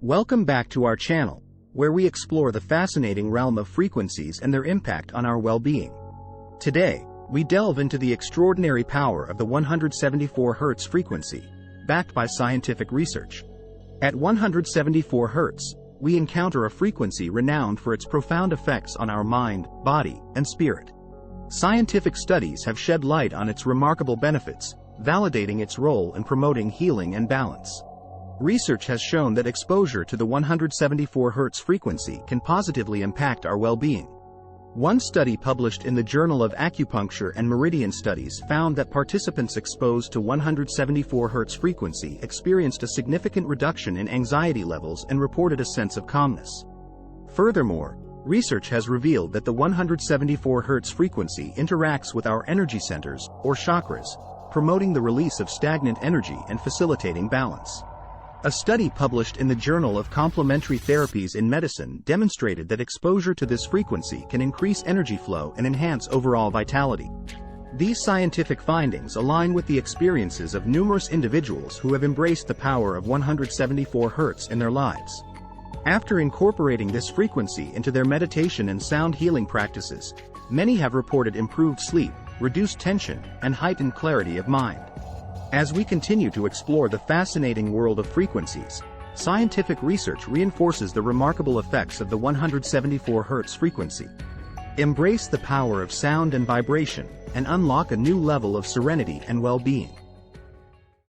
Welcome back to our channel, where we explore the fascinating realm of frequencies and their impact on our well-being. Today, we delve into the extraordinary power of the 174 Hz frequency, backed by scientific research. At 174 Hz, we encounter a frequency renowned for its profound effects on our mind, body, and spirit. Scientific studies have shed light on its remarkable benefits, validating its role in promoting healing and balance. Research has shown that exposure to the 174 Hz frequency can positively impact our well-being. One study published in the Journal of Acupuncture and Meridian Studies found that participants exposed to 174 Hz frequency experienced a significant reduction in anxiety levels and reported a sense of calmness. Furthermore, research has revealed that the 174 Hz frequency interacts with our energy centers, or chakras, promoting the release of stagnant energy and facilitating balance. A study published in the Journal of Complementary Therapies in Medicine demonstrated that exposure to this frequency can increase energy flow and enhance overall vitality. These scientific findings align with the experiences of numerous individuals who have embraced the power of 174 Hz in their lives. After incorporating this frequency into their meditation and sound healing practices, many have reported improved sleep, reduced tension, and heightened clarity of mind. As we continue to explore the fascinating world of frequencies, scientific research reinforces the remarkable effects of the 174 Hz frequency. Embrace the power of sound and vibration, and unlock a new level of serenity and well-being.